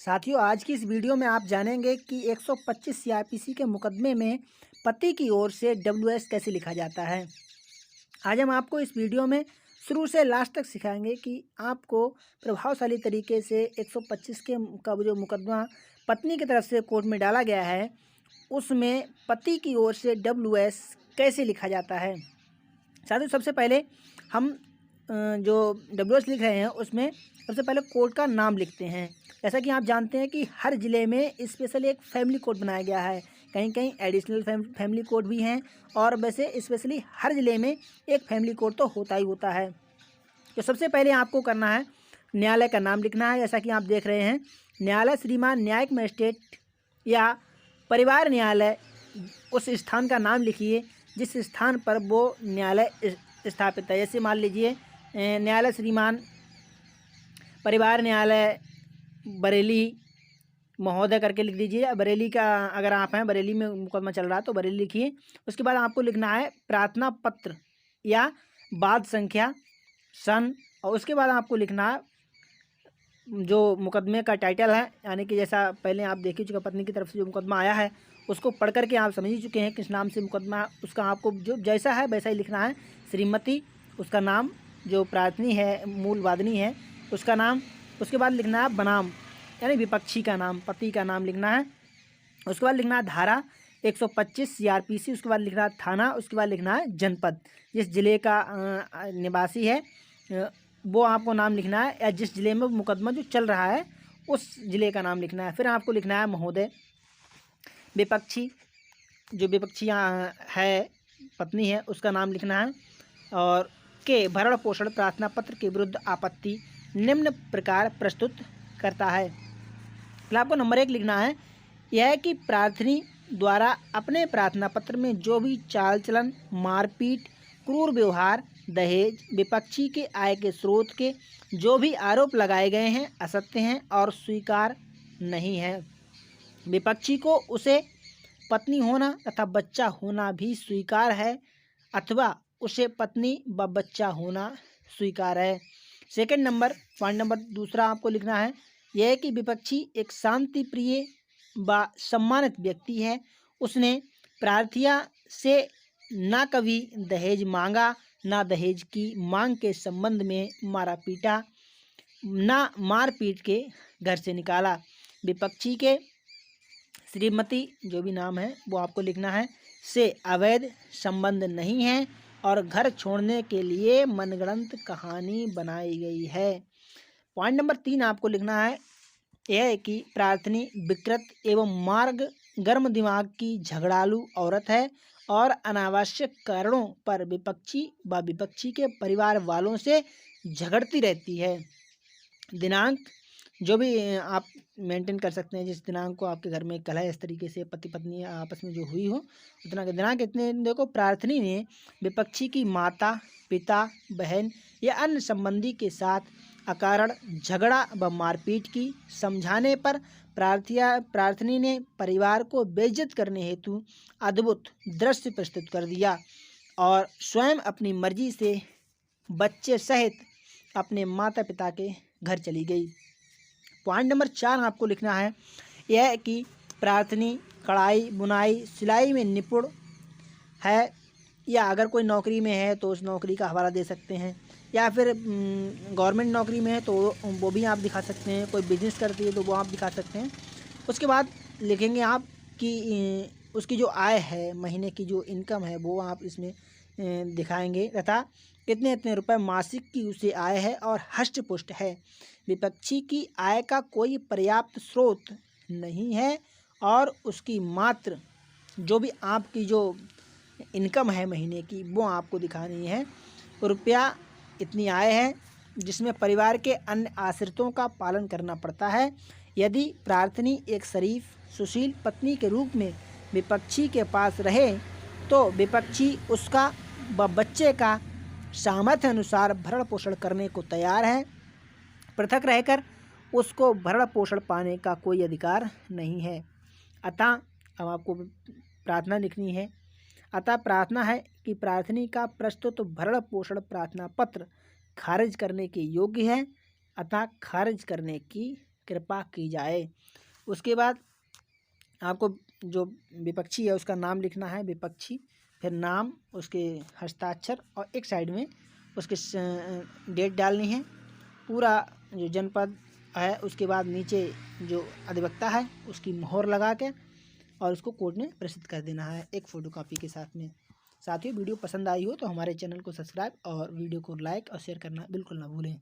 साथियों, आज की इस वीडियो में आप जानेंगे कि 125 सीआरपीसी के मुकदमे में पति की ओर से डब्ल्यूएस कैसे लिखा जाता है। आज हम आपको इस वीडियो में शुरू से लास्ट तक सिखाएंगे कि आपको प्रभावशाली तरीके से 125 का जो मुकदमा पत्नी की तरफ से कोर्ट में डाला गया है, उसमें पति की ओर से डब्ल्यूएस कैसे लिखा जाता है। साथियों, सबसे पहले हम जो डब्ल्यूएस लिख रहे हैं उसमें सबसे पहले कोर्ट का नाम लिखते हैं। जैसा कि आप जानते हैं कि हर ज़िले में स्पेशली एक फैमिली कोर्ट बनाया गया है, कहीं कहीं एडिशनल फैमिली कोर्ट भी हैं, और वैसे स्पेशली हर ज़िले में एक फैमिली कोर्ट तो होता ही होता है। तो सबसे पहले आपको करना है न्यायालय का नाम लिखना है। जैसा कि आप देख रहे हैं, न्यायालय श्रीमान न्यायिक मजिस्ट्रेट या परिवार न्यायालय, उस स्थान का नाम लिखिए जिस स्थान पर वो न्यायालय स्थापित है। जैसे मान लीजिए न्यायालय श्रीमान परिवार न्यायालय बरेली महोदय करके लिख दीजिए। बरेली का अगर आप हैं, बरेली में मुकदमा चल रहा है तो बरेली लिखिए। उसके बाद आपको लिखना है प्रार्थना पत्र या वाद संख्या सन, और उसके बाद आपको लिखना है जो मुकदमे का टाइटल है, यानी कि जैसा पहले आप देख ही चुके, पत्नी की तरफ से जो मुकदमा आया है उसको पढ़ करके आप समझ ही चुके हैं किस नाम से मुकदमा, उसका आपको जो जैसा है वैसा ही लिखना है। श्रीमती, उसका नाम, जो प्रार्थनी है, मूल वादनी है, उसका नाम। उसके बाद लिखना है बनाम, यानी विपक्षी का नाम, पति का नाम लिखना है। उसके बाद लिखना है धारा 125 सीआरपीसी। उसके बाद लिखना है थाना। उसके बाद लिखना है जनपद, जिस जिले का निवासी है वो आपको नाम लिखना है, या जिस जिले में मुकदमा जो चल रहा है उस जिले का नाम लिखना है। फिर आपको लिखना है महोदय, विपक्षी, जो विपक्षी है, पत्नी है, उसका नाम लिखना है, और के भरण पोषण प्रार्थना पत्र के विरुद्ध आपत्ति निम्न प्रकार प्रस्तुत करता है। फिर आपको नंबर 1 लिखना है, यह है कि प्रार्थनी द्वारा अपने प्रार्थना पत्र में जो भी चाल चलन, मारपीट, क्रूर व्यवहार, दहेज, विपक्षी के आय के स्रोत के जो भी आरोप लगाए गए हैं असत्य हैं और स्वीकार नहीं है। विपक्षी को उसे पत्नी होना तथा बच्चा होना भी स्वीकार है, अथवा उसे पत्नी व बच्चा होना स्वीकार है। सेकंड नंबर, पॉइंट नंबर दूसरा आपको लिखना है, यह है कि विपक्षी एक शांति प्रिय व सम्मानित व्यक्ति है। उसने प्रार्थिया से ना कभी दहेज मांगा, ना दहेज की मांग के संबंध में मारा पीटा, ना मारपीट के घर से निकाला। विपक्षी के श्रीमती, जो भी नाम है वो आपको लिखना है, से अवैध संबंध नहीं है और घर छोड़ने के लिए मनगढ़ंत कहानी बनाई गई है। पॉइंट नंबर 3 आपको लिखना है, यह है कि प्रार्थनी विकृत एवं मार्ग गर्म दिमाग की झगड़ालू औरत है और अनावश्यक कारणों पर विपक्षी व विपक्षी के परिवार वालों से झगड़ती रहती है। दिनांक जो भी आप मेंटेन कर सकते हैं, जिस दिनांक को आपके घर में कलह इस तरीके से पति पत्नी आपस में जो हुई हो, उतना के दिनांक इतने। देखो, प्रार्थनी ने विपक्षी की माता, पिता, बहन या अन्य संबंधी के साथ अकारण झगड़ा व मारपीट की। समझाने पर प्रार्थनी ने परिवार को बेइज्जत करने हेतु अद्भुत दृश्य प्रस्तुत कर दिया और स्वयं अपनी मर्जी से बच्चे सहित अपने माता पिता के घर चली गई। पॉइंट नंबर 4 आपको लिखना है, यह है कि प्रार्थनी कढ़ाई, बुनाई, सिलाई में निपुण है, या अगर कोई नौकरी में है तो उस नौकरी का हवाला दे सकते हैं, या फिर गवर्नमेंट नौकरी में है तो वो भी आप दिखा सकते हैं, कोई बिजनेस करती है तो वो आप दिखा सकते हैं। उसके बाद लिखेंगे आप कि उसकी जो आय है, महीने की जो इनकम है वो आप इसमें दिखाएंगे, तथा कितने इतने रुपए मासिक की उसे आय है और हष्ट पुष्ट है। विपक्षी की आय का कोई पर्याप्त स्रोत नहीं है और उसकी मात्र जो भी आपकी जो इनकम है महीने की वो आपको दिखानी है। रुपया इतनी आय है जिसमें परिवार के अन्य आश्रितों का पालन करना पड़ता है। यदि प्रार्थनी एक शरीफ सुशील पत्नी के रूप में विपक्षी के पास रहे तो विपक्षी उसका व बच्चे का सामर्थ्य अनुसार भरण पोषण करने को तैयार है। पृथक रहकर उसको भरण पोषण पाने का कोई अधिकार नहीं है। अतः अब आपको प्रार्थना लिखनी है। अतः प्रार्थना है कि प्रार्थनी का प्रस्तुत भरण पोषण प्रार्थना पत्र खारिज करने के योग्य है, अतः खारिज करने की कृपा की जाए। उसके बाद आपको जो विपक्षी है उसका नाम लिखना है, विपक्षी, फिर नाम, उसके हस्ताक्षर और एक साइड में उसके डेट डालनी है, पूरा जो जनपद है, उसके बाद नीचे जो अधिवक्ता है उसकी मोहर लगा के और उसको कोर्ट में प्रेषित कर देना है एक फ़ोटोकॉपी के साथ में। साथियों, वीडियो पसंद आई हो तो हमारे चैनल को सब्सक्राइब और वीडियो को लाइक और शेयर करना बिल्कुल ना भूलें।